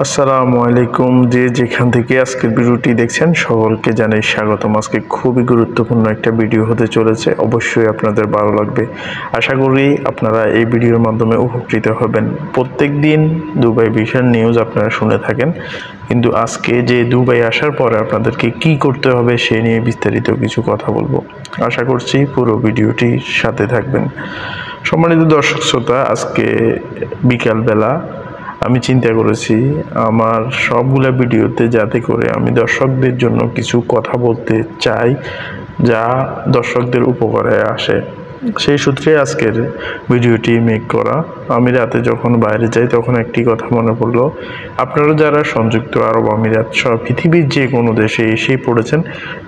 আসসালামু আলাইকুম। যে যেখান থেকে আজকের ভিডিওটি দেখছেন সকলকে জানাই স্বাগতম। আজকে খুবই গুরুত্বপূর্ণ একটা ভিডিও হতে চলেছে, অবশ্যই আপনাদের ভালো লাগবে। আশা করি আপনারা এই ভিডিওর মাধ্যমে উপকৃত হবেন। প্রত্যেক দিন দুবাই ভিসার নিউজ আপনারা শুনে থাকেন, কিন্তু আজকে যে দুবাই আসার পরে আপনাদেরকে কি করতে হবে সে নিয়ে বিস্তারিত কিছু কথা বলবো। আশা করছি পুরো ভিডিওটির সাথে থাকবেন। সম্মানিত দর্শক শ্রোতা, আজকে বিকালবেলা আমি চিন্তা করেছি আমার সবগুলা ভিডিওতে যাতে করে আমি দর্শকদের জন্য কিছু কথা বলতে চাই যা দর্শকদের উপকারে আসে, সেই সূত্রে আজকের ভিডিওটি মেক করা। আমি রাতে যখন বাইরে যাই তখন একটি কথা মনে পড়লো, আপনারা যারা সংযুক্ত আরব আমিরাত সহ পৃথিবীর যে কোনো দেশে এসেই পড়েছেন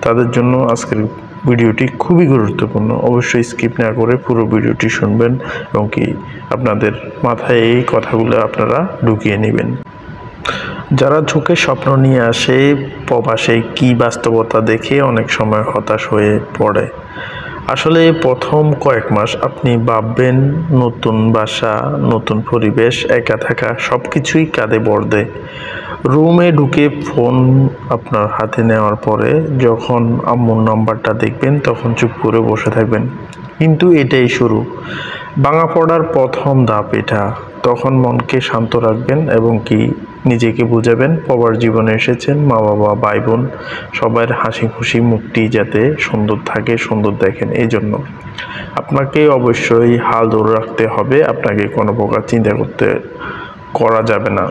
তাদের জন্য আজকের ভিডিওটি খুবই গুরুত্বপূর্ণ। অবশ্যই স্কিপ না করে পুরো ভিডিওটি শুনবেন এবং কি আপনাদের মাথায় এই কথাগুলো আপনারা ঢুকিয়ে নেবেন। যারা চোখে স্বপ্ন নিয়ে আসে প্রবাসে কি বাস্তবতা দেখে অনেক সময় হতাশ হয়ে পড়ে। আসলে প্রথম কয়েক মাস আপনি ভাববেন নতুন বাসা, নতুন পরিবেশ, একা থাকা, সব কিছুই কাঁধে ভর দেয়। রুমে ঢুকে ফোন আপনার হাতে নেওয়ার পরে যখন আম্মুর নাম্বারটা দেখবেন তখন চুপ করে বসে থাকবেন, কিন্তু এটাই শুরু। ভাঙা পড়ার প্রথম ধাপ এটা। তখন মনকে শান্ত রাখবেন এবং কি নিজেকে বুঝাবেন প্রবাস জীবনে এসেছেন, মা বাবা ভাই বোন সবার হাসি খুশি মুখটি যাতে সুন্দর থাকে, সুন্দর দেখেন। এই জন্য আপনাকে অবশ্যই হাল ধরে রাখতে হবে, আপনাকে কোনো প্রকার চিন্তা করা যাবে না।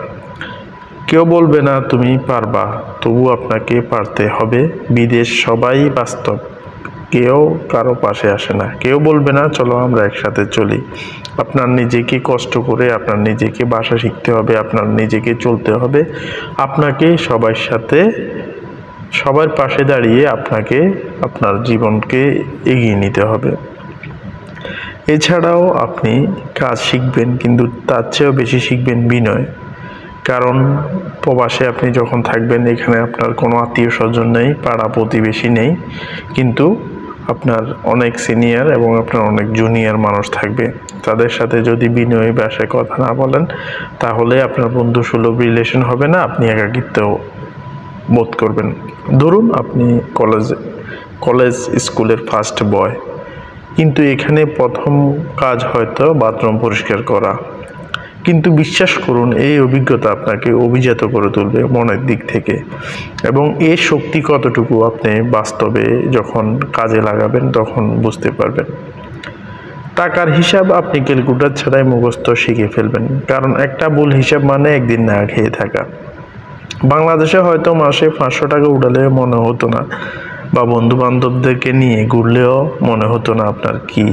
কেউ বলবে না তুমি পারবা, তবু আপনাকে পারতে হবে। বিদেশ সবাই বাস্তব, কেউ কারো পাশে আসে না। কেউ বলবে না চলো আমরা একসাথে চলি। আপনার নিজেকে কষ্ট করে আপনার নিজেকে ভাষা শিখতে হবে, আপনার নিজেকে চলতে হবে। আপনাকে সবার পাশে দাঁড়িয়ে আপনাকে আপনার জীবনকে এগিয়ে নিতে হবে। এছাড়াও আপনি কাজ শিখবেন, কিন্তু তার চেয়েও বেশি শিখবেন বিনয়। কারণ প্রবাসে আপনি যখন থাকবেন এখানে আপনার কোনো আত্মীয় স্বজন নেই, পাড়া প্রতিবেশী নেই, কিন্তু আপনার অনেক সিনিয়র এবং আপনার অনেক জুনিয়র মানুষ থাকবে। তাদের সাথে যদি বিনয়ী ভাষায় কথা না বলেন তাহলে আপনার বন্ধু সুলভ রিলেশন হবে না, আপনি একাকিত্ব বোধ করবেন। ধরুন আপনি কলেজ স্কুলের ফার্স্ট বয়, কিন্তু এখানে প্রথম কাজ হয়তো বাথরুম পরিষ্কার করা, কিন্তু বিশ্বাস করুন এই অভিজ্ঞতা আপনাকে অভিজাত করে তুলবে মনের দিক থেকে। এবং এর শক্তি কতটুকু আপনি বাস্তবে যখন কাজে লাগাবেন তখন বুঝতে পারবেন। টাকার হিসাব আপনি ক্যালকুলেটর ছাড়াই মুখস্থ শিখে ফেলবেন, কারণ একটা ভুল হিসাব মানে একদিন না খেয়ে থাকা। বাংলাদেশে হয়তো মাসে 500 টাকা উঠালে মনে হতো না, বা বন্ধু বান্ধবদেরকে নিয়ে ঘুরলেও মনে হতো না আপনার কি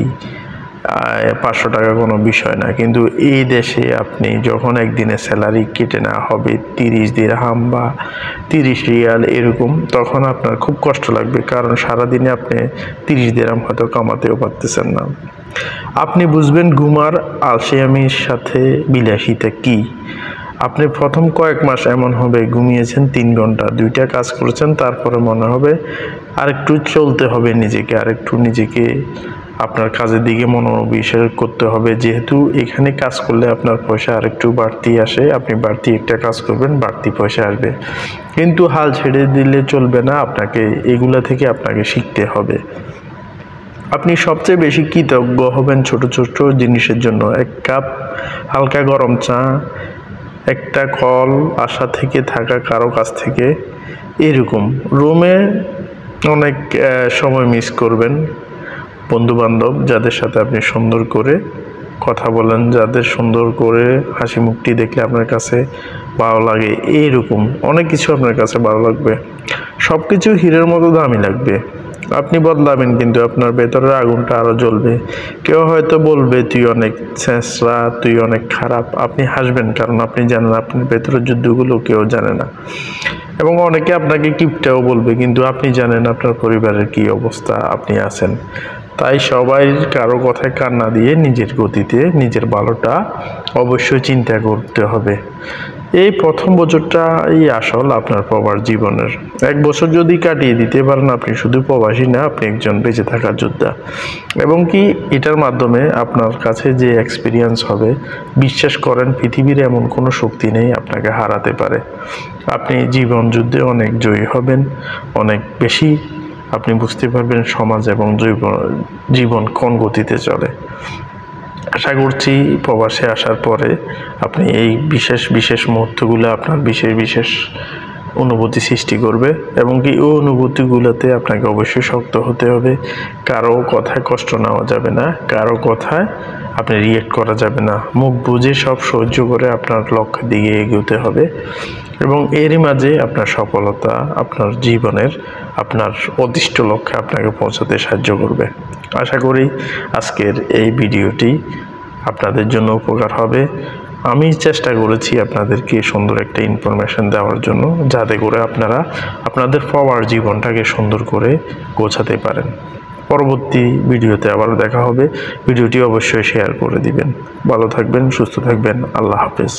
500 টাকা কোনো বিষয় না। কিন্তু এই দেশে আপনি যখন একদিনে স্যালারি কেটে নেওয়া হবে 30 দিরহাম বা 30 রিয়াল এরকম, তখন আপনার খুব কষ্ট লাগবে, কারণ সারাদিনে আপনি 30 দিরহাম হয়তো কামাতেও পারতেছেন না। আপনি বুঝবেন ঘুমার আলসেমির সাথে বিলাসিতা কি। আপনি প্রথম কয়েক মাস এমন হবে ঘুমিয়েছেন 3 ঘন্টা, 2টা কাজ করেছেন, তারপরে মনে হবে আরেকটু চলতে হবে নিজেকে, আরেকটু নিজেকে আপনার কাজের দিকে মনোনিবেশ করতে হবে। যেহেতু এখানে কাজ করলে আপনার পয়সা আরেকটু বাড়তি আসে, আপনি বাড়তি একটা কাজ করবেন, বাড়তি পয়সা আসবে। কিন্তু হাল ছেড়ে দিলে চলবে না, আপনাকে এগুলা থেকে আপনাকে শিখতে হবে। আপনি সবচেয়ে বেশি কৃতজ্ঞ হবেন ছোট ছোট জিনিসের জন্য। 1 কাপ হালকা গরম চা, একটা কল আশা থেকে থাকা কারো কাছ থেকে, এরকম। রুমে অনেক সময় মিস করবেন বন্ধু বান্ধব যাদের সাথে আপনি সুন্দর করে কথা বলেন, যাদের সুন্দর করে হাসি মুখটি দেখলে আপনার কাছে ভালো লাগে, এইরকম অনেক কিছু আপনার কাছে ভালো লাগবে। সব কিছু হীরের মতো দামি লাগবে। আপনি বদলাবেন কিন্তু আপনার ভেতরের আগুনটা আরও জ্বলবে। কেউ হয়তো বলবে তুই অনেক ছেঁচড়া, তুই অনেক খারাপ। আপনি হাসবেন, কারণ আপনি জানেন আপনার ভেতরের যুদ্ধগুলো কেউ জানে না। এবং অনেকে আপনাকে কিপটাও বলবে, কিন্তু আপনি জানেন আপনার পরিবারের কি অবস্থা আপনি আছেন। তাই সবাই কারো কথায় কান না দিয়ে নিজের গতিতে নিজের ভালোটা অবশ্যই চিন্তা করতে হবে। এই প্রথম বছরটাই আসল আপনার প্রবাস জীবনের। 1 বছর যদি কাটিয়ে দিতে পারেন, আপনি শুধু প্রবাসী না, আপনি একজন বেঁচে থাকার যোদ্ধা। এবং কি এটার মাধ্যমে আপনার কাছে যে এক্সপিরিয়েন্স হবে, বিশ্বাস করেন পৃথিবীর এমন কোনো শক্তি নেই আপনাকে হারাতে পারে। আপনি জীবন যুদ্ধে অনেক জয়ী হবেন, অনেক বেশি আপনি বুঝতে পারবেন সমাজ এবং জীবন কোন গতিতে চলে। আশা করছি প্রবাসে আসার পরে আপনি এই বিশেষ মুহূর্তগুলো আপনার বিশেষ অনুভূতি সৃষ্টি করবে, এবং কি ওই অনুভূতিগুলোতে আপনাকে অবশ্যই শক্ত হতে হবে। কারো কথায় কষ্ট নেওয়া যাবে না, কারো কথায় আপনি রিয়েক্ট করা যাবে না। মুখ বুঝে সব সহ্য করে আপনার লক্ষ্যের দিকে এগোতে হবে, এবং এরই মাঝে আপনার সফলতা আপনার জীবনের আপনার অদৃষ্ট লক্ষ্যে আপনাকে পৌঁছাতে সাহায্য করবে। আশা করি আজকের এই ভিডিওটি আপনাদের জন্য উপকার হবে। আমি চেষ্টা করেছি আপনাদেরকে সুন্দর একটা ইনফরমেশন দেওয়ার জন্য, যাতে করে আপনারা আপনাদের প্রবাস জীবনটাকে সুন্দর করে গোছাতে পারেন। পরবর্তী ভিডিওতে আবার দেখা হবে। ভিডিওটি অবশ্যই শেয়ার করে দিবেন। ভালো থাকবেন, সুস্থ থাকবেন। আল্লাহ হাফেজ।